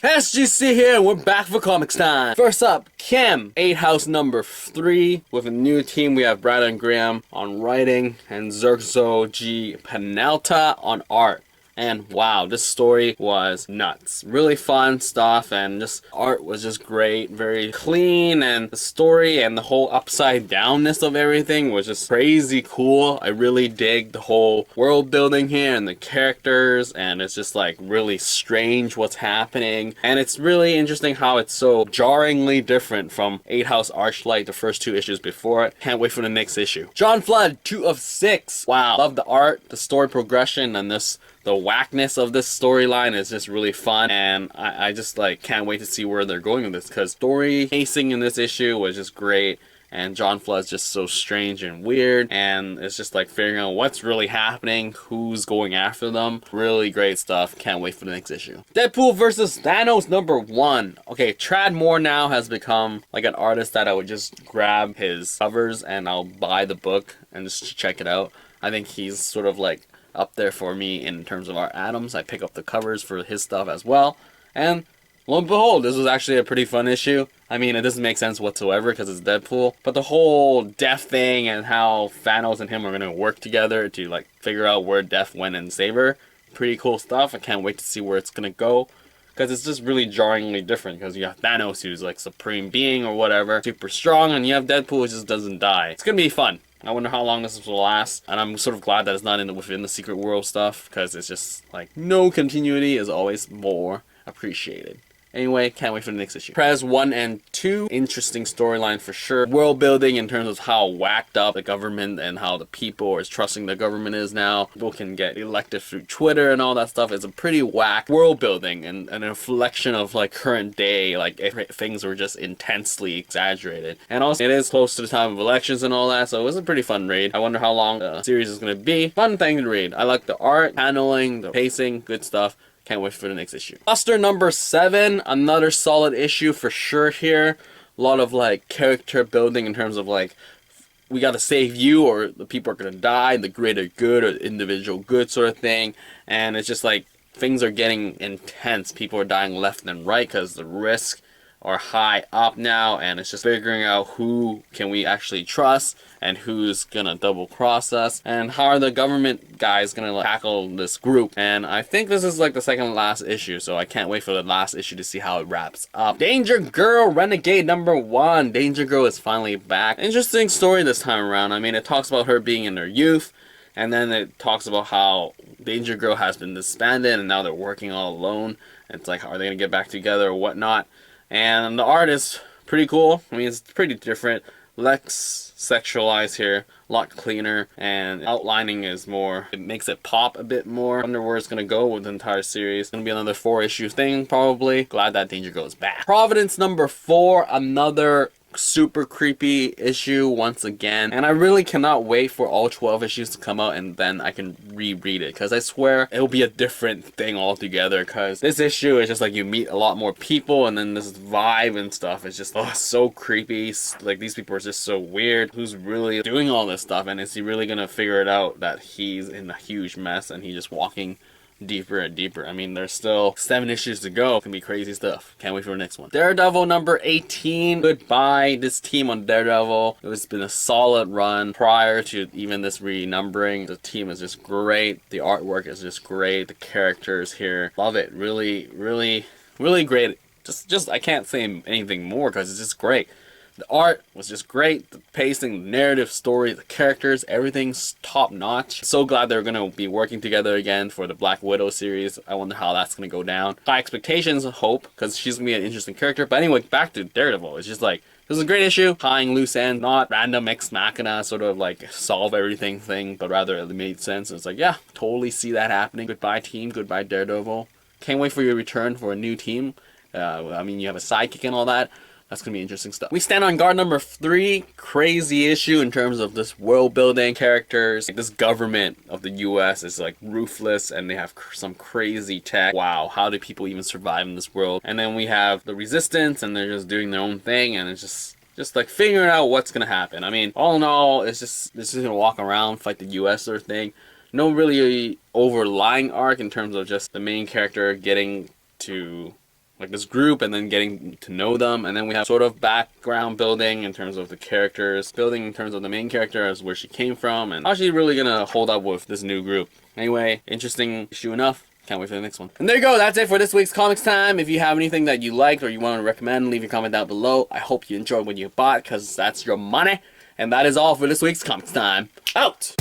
SGC here, and we're back for comics time. First up, Kiem, 8house number 3. With a new team, we have Brad and Graham on writing, and Xurxo G. Penalta on art. And wow, this story was nuts. Really fun stuff, and just art was just great. Very clean, and the story and the whole upside downness of everything was just crazy cool. I really dig the whole world building here and the characters, and it's just like really strange what's happening. And it's really interesting how it's so jarringly different from 8house Archlight, the first 2 issues before it. Can't wait for the next issue. John Flood, 2 of 6. Wow, love the art, the story progression, and the whackness of this storyline is just really fun, and I just like can't wait to see where they're going with this, because story pacing in this issue was just great, and John Flood's just so strange and weird, and it's just like figuring out what's really happening, who's going after them. Really great stuff. Can't wait for the next issue. Deadpool versus Thanos number 1. Okay, Tradd Moore now has become like an artist that I would just grab his covers and I'll buy the book and just check it out. I think he's sort of like up there for me in terms of Art Adams. I pick up the covers for his stuff as well, and lo and behold, this was actually a pretty fun issue. I mean, it doesn't make sense whatsoever because it's Deadpool, but the whole Death thing and how Thanos and him are going to work together to like figure out where Death went and save her, pretty cool stuff. I can't wait to see where it's going to go, because it's just really jarringly different, because you have Thanos, who's like supreme being or whatever, super strong, and you have Deadpool, who just doesn't die. It's going to be fun. I wonder how long this will last, and I'm sort of glad that it's not within the Secret World stuff, because it's just like no continuity is always more appreciated. Anyway, can't wait for the next issue. Prez 1 and 2, interesting storyline for sure. World building in terms of how whacked up the government and how the people are trusting the government is now. People can get elected through Twitter and all that stuff. It's a pretty whack world building and a reflection of like current day, like if things were just intensely exaggerated. And also it is close to the time of elections and all that, so it was a pretty fun read. I wonder how long the series is going to be. Fun thing to read. I like the art, handling, the pacing, good stuff. Can't wait for the next issue. Cluster number 7, another solid issue for sure here. A lot of like character building in terms of like, we gotta save you or the people are gonna die, the greater good or the individual good sort of thing. And it's just like, things are getting intense. People are dying left and right because the risk are high up now, and it's just figuring out who can we actually trust and who's gonna double cross us, and how are the government guys gonna like tackle this group. And I think this is like the second last issue, so I can't wait for the last issue to see how it wraps up. Danger Girl Renegade number 1. Danger Girl is finally back. Interesting story this time around. I mean, it talks about her being in her youth, and then it talks about how Danger Girl has been disbanded and now they're working all alone. It's like, are they gonna get back together or whatnot? And the art is pretty cool. I mean, it's pretty different. Less sexualized here, a lot cleaner, and outlining is more, it makes it pop a bit more. I wonder where it's gonna go with the entire series. It's gonna be another 4-issue thing, probably. Glad that Danger Girl is back. Providence number 4, another super creepy issue once again, and I really cannot wait for all 12 issues to come out and then I can reread it, because I swear it'll be a different thing altogether. Because this issue is just like you meet a lot more people, and then this vibe and stuff is just so creepy. Like, these people are just so weird. Who's really doing all this stuff, and is he really gonna figure it out that he's in a huge mess and he's just walking deeper and deeper? I mean, there's still 7 issues to go. It can be crazy stuff. Can't wait for the next one. Daredevil number 18. Goodbye, this team on Daredevil. It's been a solid run prior to even this renumbering. The team is just great. The artwork is just great. The characters here, love it. Really, really, really great. Just I can't say anything more because it's just great. The art was just great. The pacing, the narrative, story, the characters, everything's top notch. So glad they're going to be working together again for the Black Widow series. I wonder how that's going to go down. High expectations, hope, because she's going to be an interesting character. But anyway, back to Daredevil. It's just like, this is a great issue. Tying loose ends, not random ex machina sort of like solve everything thing, but rather it made sense. It's like, yeah, totally see that happening. Goodbye team, goodbye Daredevil. Can't wait for your return for a new team. I mean, you have a sidekick and all that. That's going to be interesting stuff. We stand on guard number 3. Crazy issue in terms of this world building, characters. This government of the US is like ruthless and they have some crazy tech. Wow, how do people even survive in this world? And then we have the resistance and they're just doing their own thing, and it's just like figuring out what's going to happen. I mean, all in all, it's just going to walk around, fight the US sort of thing. No really overlying arc in terms of just the main character getting to like this group and then getting to know them, and then we have sort of background building in terms of the characters, building in terms of the main character as where she came from and how she's really gonna hold up with this new group. Anyway, interesting issue enough. Can't wait for the next one. And there you go, that's it for this week's Comics Time. If you have anything that you liked or you want to recommend, leave your comment down below. I hope you enjoyed what you bought, because that's your money. And that is all for this week's Comics Time. Out!